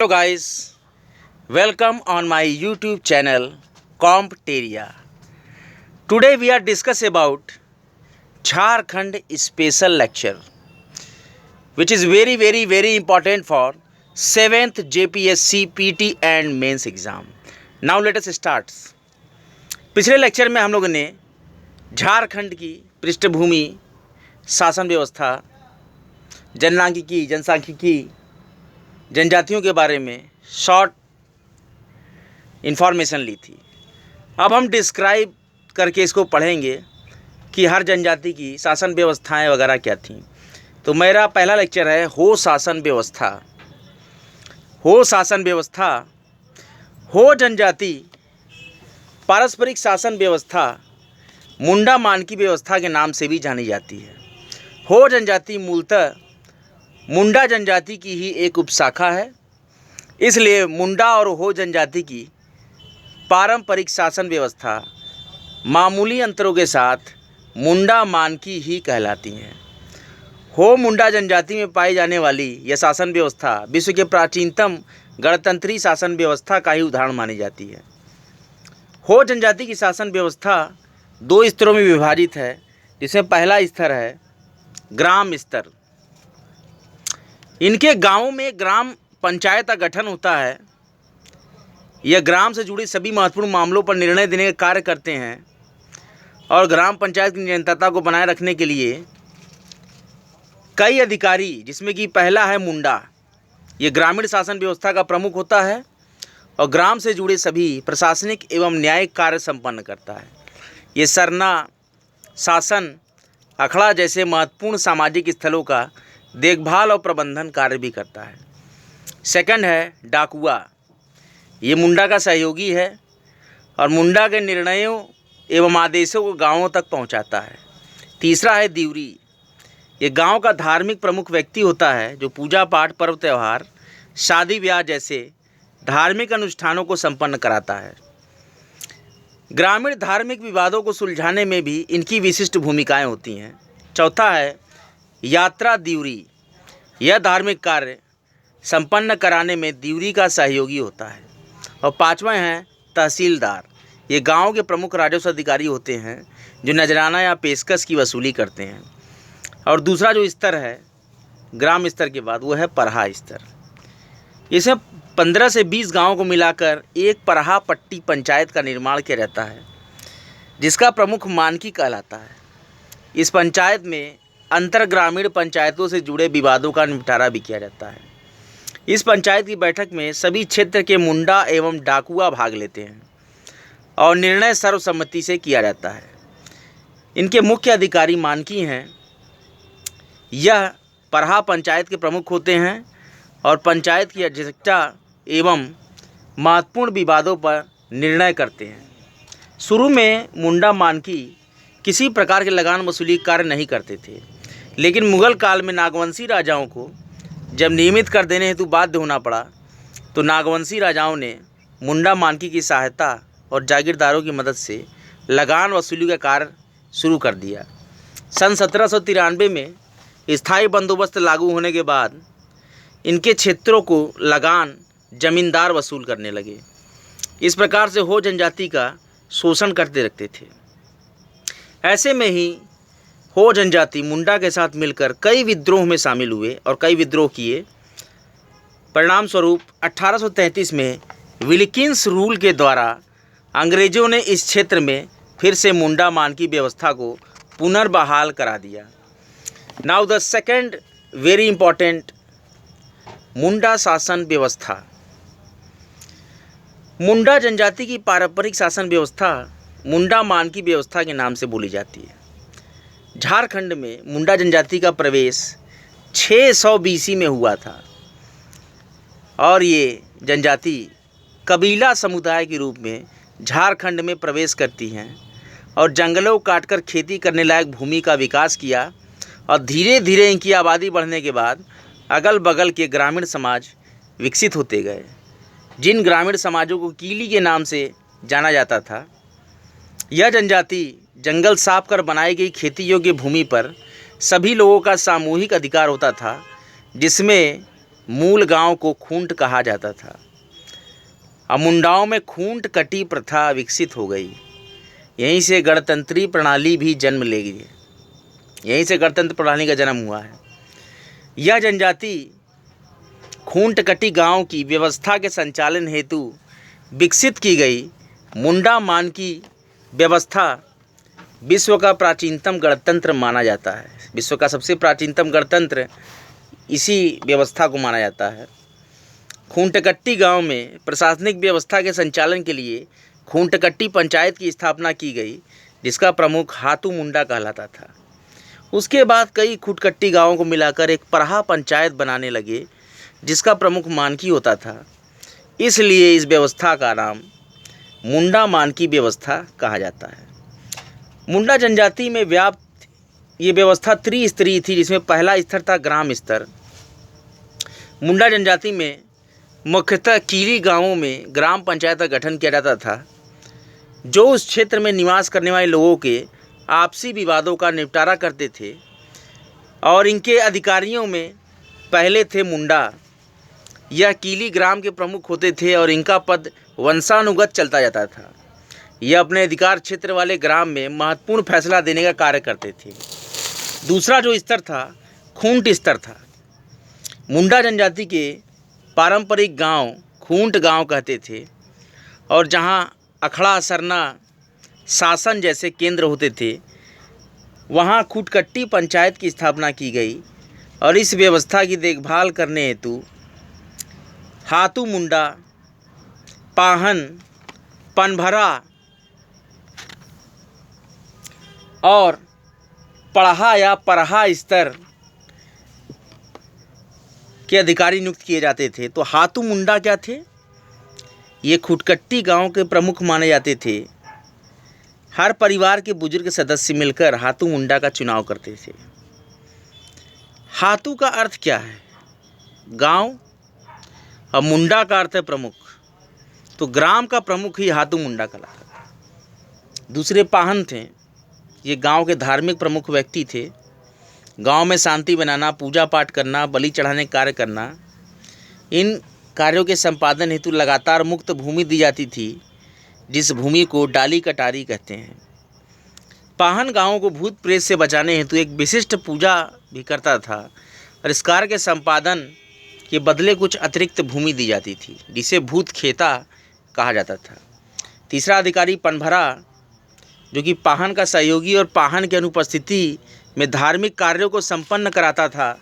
Hello guys, welcome on my YouTube channel Compteria. Today we are discuss about Jharkhand special lecture which is very important for 7th JPSC PT and mains exam. Now let us start. पिछले lecture में हम लोगों ने झारखंड की पृष्ठभूमि, शासन व्यवस्था, जनसांख्यिकी, जनजातियों के बारे में शॉर्ट इन्फॉर्मेशन ली थी। अब हम डिस्क्राइब करके इसको पढ़ेंगे कि हर जनजाति की शासन व्यवस्थाएं वगैरह क्या थीं। तो मेरा पहला लेक्चर है हो शासन व्यवस्था। हो शासन व्यवस्था, हो जनजाति पारस्परिक शासन व्यवस्था मुंडा मानकी व्यवस्था के नाम से भी जानी जाती है। हो जनजाति मूलतः मुंडा जनजाति की ही एक उपशाखा है, इसलिए मुंडा और हो जनजाति की पारंपरिक शासन व्यवस्था मामूली अंतरों के साथ मुंडा मानकी ही कहलाती हैं। हो मुंडा जनजाति में पाई जाने वाली यह शासन व्यवस्था विश्व के प्राचीनतम गणतंत्री शासन व्यवस्था का ही उदाहरण मानी जाती है। हो जनजाति की शासन व्यवस्था दो स्तरों में विभाजित है, जिसमें पहला स्तर है ग्राम स्तर। इनके गांवों में ग्राम पंचायत का गठन होता है। यह ग्राम से जुड़े सभी महत्वपूर्ण मामलों पर निर्णय देने का कार्य करते हैं और ग्राम पंचायत की निरंतरता को बनाए रखने के लिए कई अधिकारी, जिसमें कि पहला है मुंडा, ये ग्रामीण शासन व्यवस्था का प्रमुख होता है और ग्राम से जुड़े सभी प्रशासनिक एवं न्यायिक कार्य संपन्न करता है। ये सरना, शासन, अखड़ा जैसे महत्वपूर्ण सामाजिक स्थलों का देखभाल और प्रबंधन कार्य भी करता है। सेकंड है डाकुआ, ये मुंडा का सहयोगी है और मुंडा के निर्णयों एवं आदेशों को गांवों तक पहुंचाता है। तीसरा है दिवरी, ये गांव का धार्मिक प्रमुख व्यक्ति होता है जो पूजा पाठ, पर्व त्यौहार, शादी ब्याह जैसे धार्मिक अनुष्ठानों को संपन्न कराता है। ग्रामीण धार्मिक विवादों को सुलझाने में भी इनकी विशिष्ट भूमिकाएं होती हैं। चौथा है यात्रा दिवरी, यह धार्मिक कार्य संपन्न कराने में दिवरी का सहयोगी होता है। और पांचवा है तहसीलदार, ये गांव के प्रमुख राजस्व अधिकारी होते हैं जो नजराना या पेशकश की वसूली करते हैं। और दूसरा जो स्तर है ग्राम स्तर के बाद वो है परहा स्तर। इसमें 15 से 20 गाँव को मिलाकर एक परहा पट्टी पंचायत का निर्माण किया जाता है, जिसका प्रमुख मानकी कहलाता है। इस पंचायत में अंतर ग्रामीण पंचायतों से जुड़े विवादों का निपटारा भी किया जाता है। इस पंचायत की बैठक में सभी क्षेत्र के मुंडा एवं डाकुआ भाग लेते हैं और निर्णय सर्वसम्मति से किया जाता है। इनके मुख्य अधिकारी मानकी हैं। यह परहा पंचायत के प्रमुख होते हैं और पंचायत की अध्यक्षता एवं महत्वपूर्ण विवादों पर निर्णय करते हैं। शुरू में मुंडा मानकी किसी प्रकार के लगान वसूली कार्य नहीं करते थे, लेकिन मुगल काल में नागवंशी राजाओं को जब नियमित कर देने हेतु बाध्य होना पड़ा, तो नागवंशी राजाओं ने मुंडा मानकी की सहायता और जागीरदारों की मदद से लगान वसूली का कार्य शुरू कर दिया। सन 1793 में स्थायी बंदोबस्त लागू होने के बाद इनके क्षेत्रों को लगान जमींदार वसूल करने लगे। इस प्रकार से हो जनजाति का शोषण करते रखते थे। ऐसे में ही हो जनजाति मुंडा के साथ मिलकर कई विद्रोह में शामिल हुए और कई विद्रोह किए। परिणाम स्वरूप 1833 में विल्किंस रूल के द्वारा अंग्रेजों ने इस क्षेत्र में फिर से मुंडा मानकी व्यवस्था को पुनर्बहाल करा दिया। Now the second very important, Munda शासन व्यवस्था। मुंडा जनजाति की पारंपरिक शासन व्यवस्था मुंडा मानकी व्यवस्था के नाम से बोली जाती है। झारखंड में मुंडा जनजाति का प्रवेश 600 BC में हुआ था और ये जनजाति कबीला समुदाय के रूप में झारखंड में प्रवेश करती हैं और जंगलों को काटकर खेती करने लायक भूमि का विकास किया। और धीरे धीरे इनकी आबादी बढ़ने के बाद अगल बगल के ग्रामीण समाज विकसित होते गए। जिन ग्रामीण समाजों को कीली के नाम से जाना जाता था, यह जनजाति जंगल साफ कर बनाई गई खेती योग्य भूमि पर सभी लोगों का सामूहिक अधिकार होता था, जिसमें मूल गांव को खूंट कहा जाता था। अब मुंडाओं में खूंट कटी प्रथा विकसित हो गई। यहीं से गणतंत्री प्रणाली भी जन्म लेगी। यहीं से गणतंत्र प्रणाली का जन्म हुआ है। यह जनजाति खूंट कटी गांव की व्यवस्था के संचालन हेतु विकसित की गई मुंडा मान की व्यवस्था विश्व का प्राचीनतम गणतंत्र माना जाता है। विश्व का सबसे प्राचीनतम गणतंत्र इसी व्यवस्था को माना जाता है। खूंटकट्टी गांव में प्रशासनिक व्यवस्था के संचालन के लिए खूंटकट्टी पंचायत की स्थापना की गई, जिसका प्रमुख हातू मुंडा कहलाता था। उसके बाद कई खूंटकट्टी गांवों को मिलाकर एक परहा पंचायत बनाने लगे, जिसका प्रमुख मानकी होता था। इसलिए इस व्यवस्था का नाम मुंडा मानकी व्यवस्था कहा जाता है। मुंडा जनजाति में व्याप्त ये व्यवस्था त्रिस्तरीय थी, जिसमें पहला स्तर था ग्राम स्तर। मुंडा जनजाति में मुख्यतः कीली गांवों में ग्राम पंचायत का गठन किया जाता था, जो उस क्षेत्र में निवास करने वाले लोगों के आपसी विवादों का निपटारा करते थे। और इनके अधिकारियों में पहले थे मुंडा। यह कीली ग्राम के प्रमुख होते थे और इनका पद वंशानुगत चलता जाता था। यह अपने अधिकार क्षेत्र वाले ग्राम में महत्वपूर्ण फैसला देने का कार्य करते थे। दूसरा जो स्तर था खूंट स्तर था। मुंडा जनजाति के पारंपरिक गांव खूंट गांव कहते थे, और जहां अखड़ा सरना शासन जैसे केंद्र होते थे, वहां खूंटकट्टी पंचायत की स्थापना की गई। और इस व्यवस्था की देखभाल करने हेतु हातू मुंडा, पाहन, पनभरा और पढ़ा या परहा स्तर के अधिकारी नियुक्त किए जाते थे। तो हातू मुंडा क्या थे? ये खूंटकट्टी गांव के प्रमुख माने जाते थे। हर परिवार के बुजुर्ग सदस्य मिलकर हातू मुंडा का चुनाव करते थे। हातू का अर्थ क्या है? गांव, और मुंडा का अर्थ है प्रमुख। तो ग्राम का प्रमुख ही हातू मुंडा कहलाता था। दूसरे पाहन थे। ये गांव के धार्मिक प्रमुख व्यक्ति थे। गांव में शांति बनाना, पूजा पाठ करना, बलि चढ़ाने का कार्य करना, इन कार्यों के संपादन हेतु लगातार मुक्त भूमि दी जाती थी, जिस भूमि को डाली कटारी कहते हैं। पाहन गांवों को भूत प्रेत से बचाने हेतु एक विशिष्ट पूजा भी करता था, और इस कार्य के संपादन के बदले कुछ अतिरिक्त भूमि दी जाती थी, जिसे भूत खेता कहा जाता था। तीसरा अधिकारी पनभरा, जो कि पाहन का सहयोगी और पाहन की अनुपस्थिति में धार्मिक कार्यों को संपन्न कराता था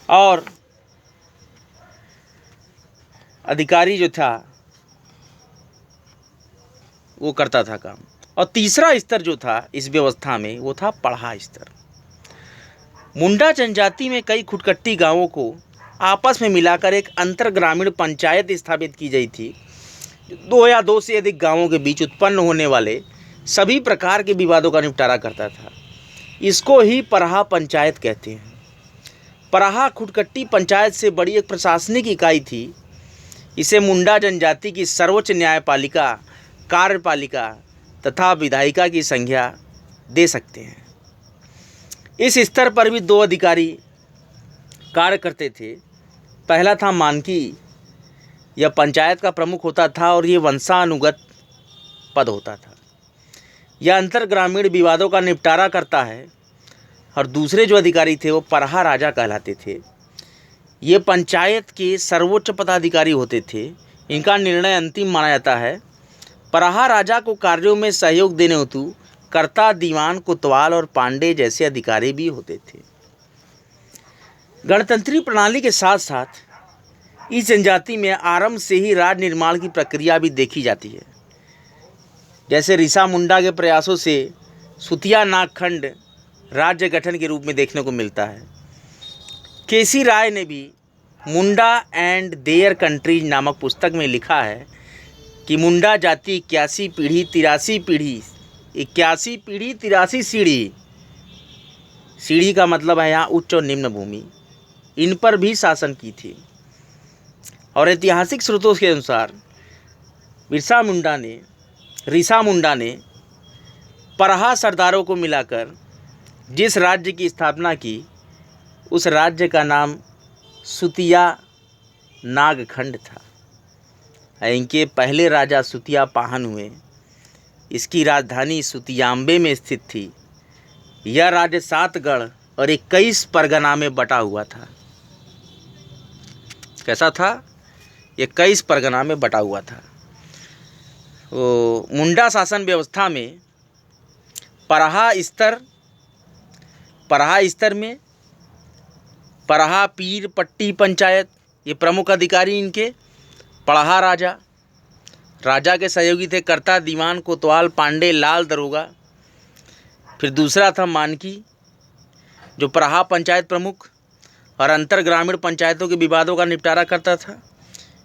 और अधिकारी जो था वो करता था काम। और तीसरा स्तर जो था इस व्यवस्था में वो था पढ़ा स्तर। मुंडा जनजाति में कई खूंटकट्टी गांवों को आपस में मिलाकर एक अंतर ग्रामीण पंचायत स्थापित की गई थी, दो या दो से अधिक गांवों के बीच उत्पन्न होने वाले सभी प्रकार के विवादों का निपटारा करता था। इसको ही परहा पंचायत कहते हैं। परहा खूंटकट्टी पंचायत से बड़ी एक प्रशासनिक इकाई थी। इसे मुंडा जनजाति की सर्वोच्च न्यायपालिका, कार्यपालिका तथा विधायिका की संज्ञा दे सकते हैं। इस स्तर पर भी दो अधिकारी कार्य करते थे। पहला था मानकी। यह पंचायत का प्रमुख होता था और ये वंशानुगत पद होता था। यह अंतर ग्रामीण विवादों का निपटारा करता है। और दूसरे जो अधिकारी थे वो परहा राजा कहलाते थे। ये पंचायत के सर्वोच्च पदाधिकारी होते थे। इनका निर्णय अंतिम माना जाता है। परहा राजा को कार्यों में सहयोग देने हेतु कर्ता, दीवान, कोतवाल और पांडे जैसे अधिकारी भी होते थे। गणतंत्रीय प्रणाली के साथ साथ इस जनजाति में आरंभ से ही राज निर्माण की प्रक्रिया भी देखी जाती है। जैसे ऋषा मुंडा के प्रयासों से सुतिया नागखंड राज्य गठन के रूप में देखने को मिलता है। केसी राय ने भी मुंडा एंड देयर कंट्रीज नामक पुस्तक में लिखा है कि मुंडा जाति 81 पीढ़ी 83 पीढ़ी 81 पीढ़ी 83 सीढ़ी, सीढ़ी का मतलब है यहाँ उच्च और निम्न भूमि, इन पर भी शासन की थी। और ऐतिहासिक स्रोतों के अनुसार ऋषा मुंडा ने परहा सरदारों को मिलाकर जिस राज्य की स्थापना की, उस राज्य का नाम सुतिया नागखंड था। इनके पहले राजा सुतिया पाहन हुए। इसकी राजधानी सुतियांबे में स्थित थी। यह राज्य 7 गढ़ और 21 परगना में बटा हुआ था। कैसा था? 21 परगना में बटा हुआ था। वो मुंडा शासन व्यवस्था में परहा स्तर में परहा पीर पट्टी पंचायत, ये प्रमुख अधिकारी इनके। पढ़हा राजा के सहयोगी थे कर्ता, दीवान, कोतवाल, पांडे, लाल, दरोगा। फिर दूसरा था मानकी, जो परहा पंचायत प्रमुख और अंतर ग्रामीण पंचायतों के विवादों का निपटारा करता था।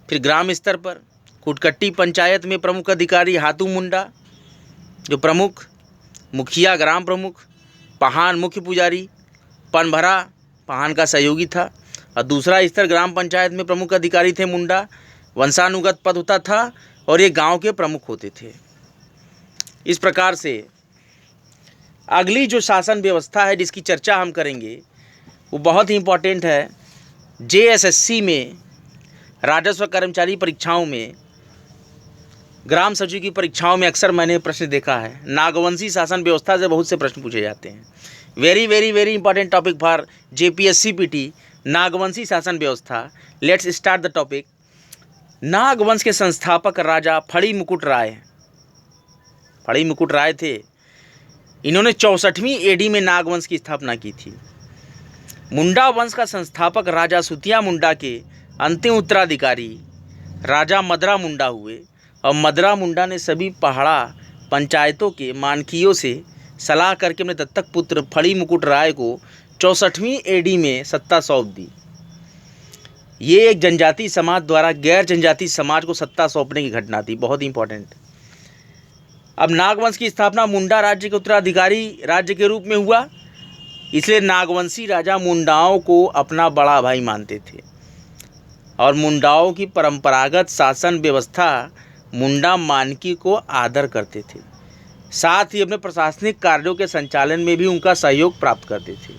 फिर ग्राम स्तर पर कुटकट्टी पंचायत में प्रमुख अधिकारी हाथू मुंडा, जो प्रमुख मुखिया, ग्राम प्रमुख, पहान मुख्य पुजारी, पनभरा पहान का सहयोगी था। और दूसरा स्तर ग्राम पंचायत में प्रमुख अधिकारी थे मुंडा, वंशानुगत पद होता था और ये गांव के प्रमुख होते थे। इस प्रकार से अगली जो शासन व्यवस्था है जिसकी चर्चा हम करेंगे वो बहुत ही इम्पोर्टेंट है। JSSC में राजस्व कर्मचारी परीक्षाओं में, ग्राम सचिव की परीक्षाओं में अक्सर मैंने प्रश्न देखा है। नागवंशी शासन व्यवस्था से बहुत से प्रश्न पूछे जाते हैं। Very very very important topic for JPSC-PT, Nagvanshi शासन व्यवस्था। Let's start the topic. Nagvansh के संस्थापक राजा फड़ी मुकुट राय थे। इन्होंने 64वीं AD में नागवंश की स्थापना की थी। मुंडा वंश का संस्थापक राजा सुतिया मुंडा के अंतिम उत्तराधिकारी राजा मदरा मुंडा हुए और मदरा मुंडा ने सभी पहाड़ा पंचायतों के मानकियों से सलाह करके अपने दत्तक पुत्र फड़ी मुकुट राय को 64वीं AD में सत्ता सौंप दी। ये एक जनजाति समाज द्वारा गैर जनजाति समाज को सत्ता सौंपने की घटना थी, बहुत इंपॉर्टेंट। अब नागवंश की स्थापना मुंडा राज्य के उत्तराधिकारी राज्य के रूप में हुआ, इसलिए नागवंशी राजा मुंडाओं को अपना बड़ा भाई मानते थे और मुंडाओं की परंपरागत शासन व्यवस्था मुंडा मानकी को आदर करते थे। साथ ही अपने प्रशासनिक कार्यों के संचालन में भी उनका सहयोग प्राप्त करते थे।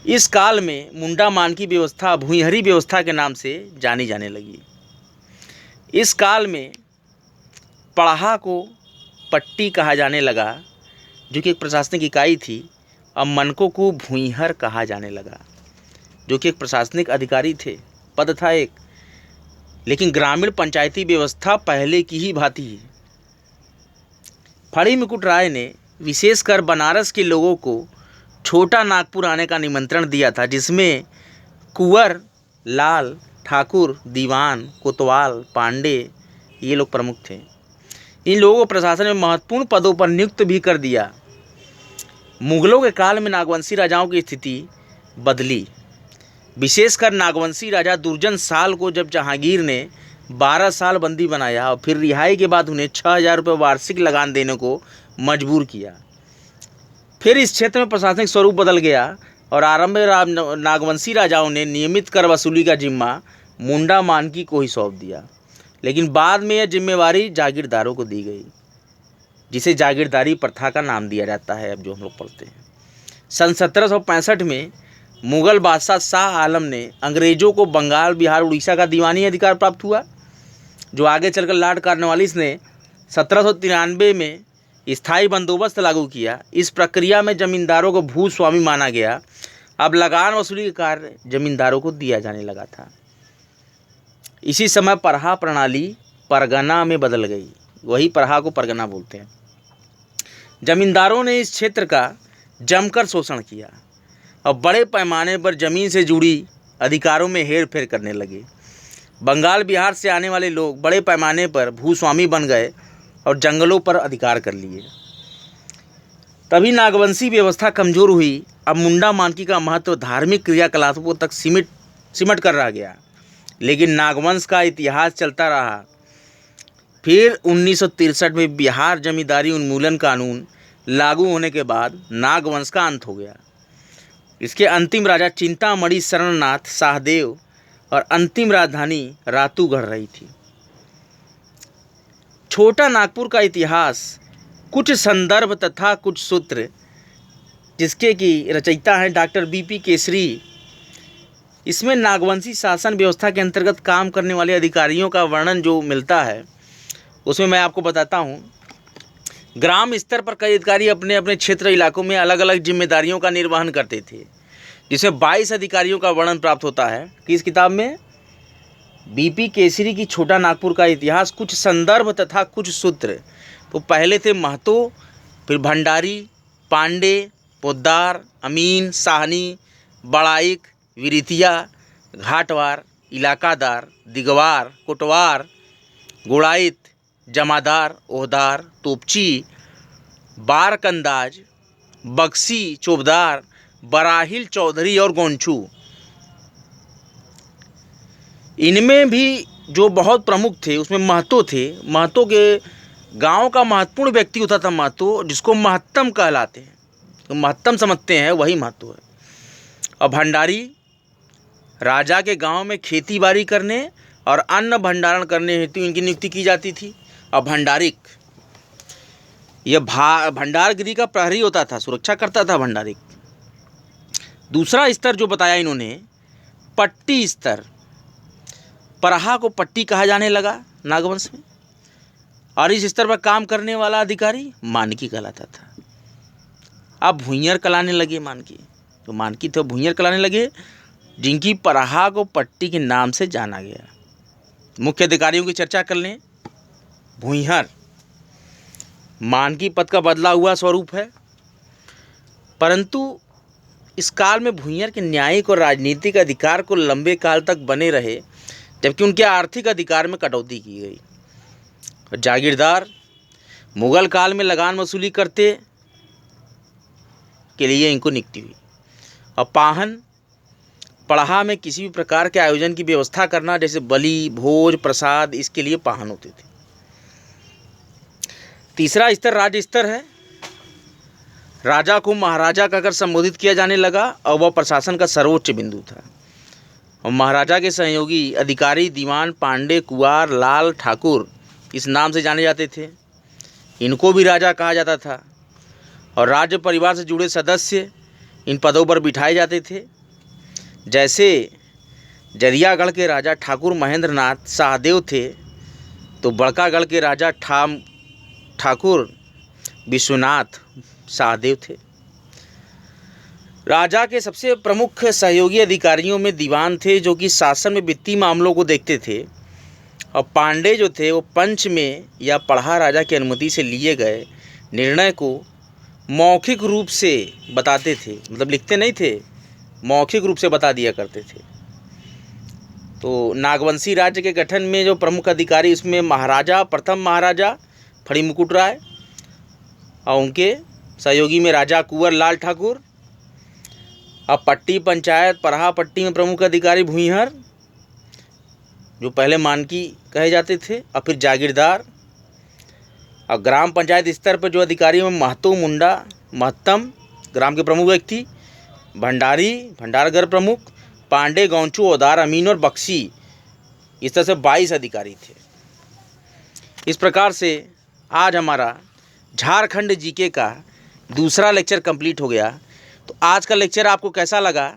इस काल में मुंडा मानकी व्यवस्था भूइंहरी व्यवस्था के नाम से जानी जाने लगी। इस काल में पढ़हा को पट्टी कहा जाने लगा, जो कि एक प्रशासनिक इकाई थी। अब मनकों को भूइंहर कहा जाने लगा, जो कि एक प्रशासनिक अधिकारी थे, पद था एक। लेकिन ग्रामीण पंचायती व्यवस्था पहले की ही भांति है। फड़ी मुकुट राय ने विशेषकर बनारस के लोगों को छोटा नागपुर आने का निमंत्रण दिया था, जिसमें कुंवर, लाल, ठाकुर, दीवान, कोतवाल, पांडे ये लोग प्रमुख थे। इन लोगों को प्रशासन में महत्वपूर्ण पदों पर नियुक्त भी कर दिया। मुगलों के काल में नागवंशी राजाओं की स्थिति बदली। विशेषकर नागवंशी राजा दुर्जन साल को जब जहांगीर ने 12 साल बंदी बनाया और फिर रिहाई के बाद उन्हें 6000 रुपये वार्षिक लगान देने को मजबूर किया। फिर इस क्षेत्र में प्रशासनिक स्वरूप बदल गया और आरंभ में नागवंशी राजाओं ने नियमित कर वसूली का जिम्मा मुंडा मानकी को ही सौंप दिया। लेकिन बाद में यह जिम्मेवारी जागीरदारों को दी गई, जिसे जागीरदारी प्रथा का नाम दिया जाता है, अब जो हम लोग पढ़ते हैं। सन 1765 में मुगल बादशाह शाह आलम ने अंग्रेजों को बंगाल, बिहार, उड़ीसा का दीवानी अधिकार प्राप्त हुआ, जो आगे चलकर लॉर्ड कॉर्नवालिस ने 1793 में स्थायी बंदोबस्त लागू किया। इस प्रक्रिया में जमींदारों को भूस्वामी माना गया। अब लगान वसूली का कार्य जमींदारों को दिया जाने लगा था। इसी समय परहा प्रणाली परगना में बदल गई, वही परहा को परगना बोलते हैं। जमींदारों ने इस क्षेत्र का जमकर शोषण किया और बड़े पैमाने पर जमीन से जुड़ी अधिकारों में हेर फेर करने लगे। बंगाल, बिहार से आने वाले लोग बड़े पैमाने पर भूस्वामी बन गए और जंगलों पर अधिकार कर लिए। तभी नागवंशी व्यवस्था कमजोर हुई। अब मुंडा मानकी का महत्व धार्मिक क्रियाकलापों तक सिमट कर रह गया। लेकिन नागवंश का इतिहास चलता रहा। फिर 1963 में बिहार जमींदारी उन्मूलन कानून लागू होने के बाद नागवंश का अंत हो गया। इसके अंतिम राजा चिंतामणि शरणनाथ शाहदेव और अंतिम राजधानी रातूगढ़ रही थी। छोटा नागपुर का इतिहास, कुछ संदर्भ तथा कुछ सूत्र, जिसके की रचयिता हैं डॉक्टर BP केसरी, इसमें नागवंशी शासन व्यवस्था के अंतर्गत काम करने वाले अधिकारियों का वर्णन जो मिलता है उसमें मैं आपको बताता हूँ। ग्राम स्तर पर कई अधिकारी अपने अपने क्षेत्र इलाकों में अलग अलग जिम्मेदारियों का निर्वहन करते थे, जिसमें 22 अधिकारियों का वर्णन प्राप्त होता है। किस किताब में? बीपी केसरी की छोटा नागपुर का इतिहास, कुछ संदर्भ तथा कुछ सूत्र। तो पहले थे महतो, फिर भंडारी, पांडे, पोद्दार, अमीन, साहनी, बड़ाइक, विरितिया, घाटवार, इलाकादार, दिगवार, कोटवार, गुड़ाइत, जमादार, ओहदार, तोपची, बारकंदाज, बक्सी, चौबदार, बराहिल, चौधरी और गोंचू। इनमें भी जो बहुत प्रमुख थे उसमें महतो थे। महतो के गांव का महत्वपूर्ण व्यक्ति होता था महतो, जिसको महत्तम कहलाते हैं, तो महत्तम समझते हैं वही महतो है। और भंडारी राजा के गांव में खेती बाड़ी करने और अन्न भंडारण करने हेतु इनकी नियुक्ति की जाती थी। और भंडारिक यह भंडारगिरी का प्रहरी होता था, सुरक्षा करता था भंडारिक। दूसरा स्तर जो बताया इन्होंने, पट्टी स्तर। परहा को पट्टी कहा जाने लगा नागवंश में, और इस स्तर पर काम करने वाला अधिकारी मानकी कहलाता था। अब भुइंयर कहलाने लगे मानकी, तो मानकी थे भुइंयर कहलाने लगे, जिनकी परहा को पट्टी के नाम से जाना गया। मुख्य अधिकारियों की चर्चा कर लें। भुइंयर मानकी पद का बदला हुआ स्वरूप है, परंतु इस काल में भुइंयर के न्यायिक और राजनीतिक अधिकार को लंबे काल तक बने रहे, जबकि उनके आर्थिक अधिकार में कटौती की गई। और जागीरदार मुगल काल में लगान वसूली करते के लिए इनको नियुक्ति हुई। और पाहन पड़हा में किसी भी प्रकार के आयोजन की व्यवस्था करना, जैसे बलि, भोज, प्रसाद, इसके लिए पाहन होते थे। तीसरा स्तर राज्य स्तर है। राजा को महाराजा कहकर संबोधित किया जाने लगा और वह प्रशासन का सर्वोच्च बिंदु था। और महाराजा के सहयोगी अधिकारी दीवान, पांडे, कुंवर, लाल, ठाकुर इस नाम से जाने जाते थे। इनको भी राजा कहा जाता था। और राज्य परिवार से जुड़े सदस्य इन पदों पर बिठाए जाते थे। जैसे जरियागढ़ के राजा ठाकुर महेंद्र नाथ शाहदेव थे, तो बड़कागढ़ के राजा ठाकुर विश्वनाथ शाहदेव थे। राजा के सबसे प्रमुख सहयोगी अधिकारियों में दीवान थे, जो कि शासन में वित्तीय मामलों को देखते थे। और पांडे जो थे वो पंच में या पढ़ा राजा की अनुमति से लिए गए निर्णय को मौखिक रूप से बताते थे, मतलब लिखते नहीं थे, मौखिक रूप से बता दिया करते थे। तो नागवंशी राज्य के गठन में जो प्रमुख अधिकारी, उसमें महाराजा, प्रथम महाराजा फड़ी मुकुट राय, और उनके सहयोगी में राजा कुंवर लाल ठाकुर। अब पट्टी पंचायत परहा पट्टी में प्रमुख अधिकारी भुइंयर, जो पहले मानकी कहे जाते थे, और फिर जागीरदार। और ग्राम पंचायत स्तर पर जो अधिकारी में महतो, मुंडा, महत्तम ग्राम के प्रमुख व्यक्ति, भंडारी, भंडारगर प्रमुख, पांडे, गौंचू, ओदार, अमीन और बक्सी, इस तरह से 22 अधिकारी थे। इस प्रकार से आज हमारा झारखंड जीके का दूसरा लेक्चर कंप्लीट हो गया। तो आज का लेक्चर आपको कैसा लगा,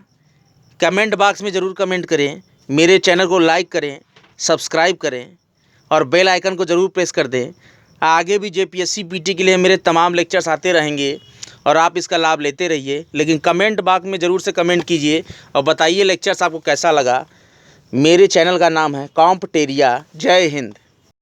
कमेंट बॉक्स में ज़रूर कमेंट करें। मेरे चैनल को लाइक करें, सब्सक्राइब करें और बेल आइकन को ज़रूर प्रेस कर दें। आगे भी जेपीएससी पीटी के लिए मेरे तमाम लेक्चर्स आते रहेंगे और आप इसका लाभ लेते रहिए। लेकिन कमेंट बॉक्स में ज़रूर से कमेंट कीजिए और बताइए लेक्चर्स आपको कैसा लगा। मेरे चैनल का नाम है कॉम्पटेरिया। जय हिंद।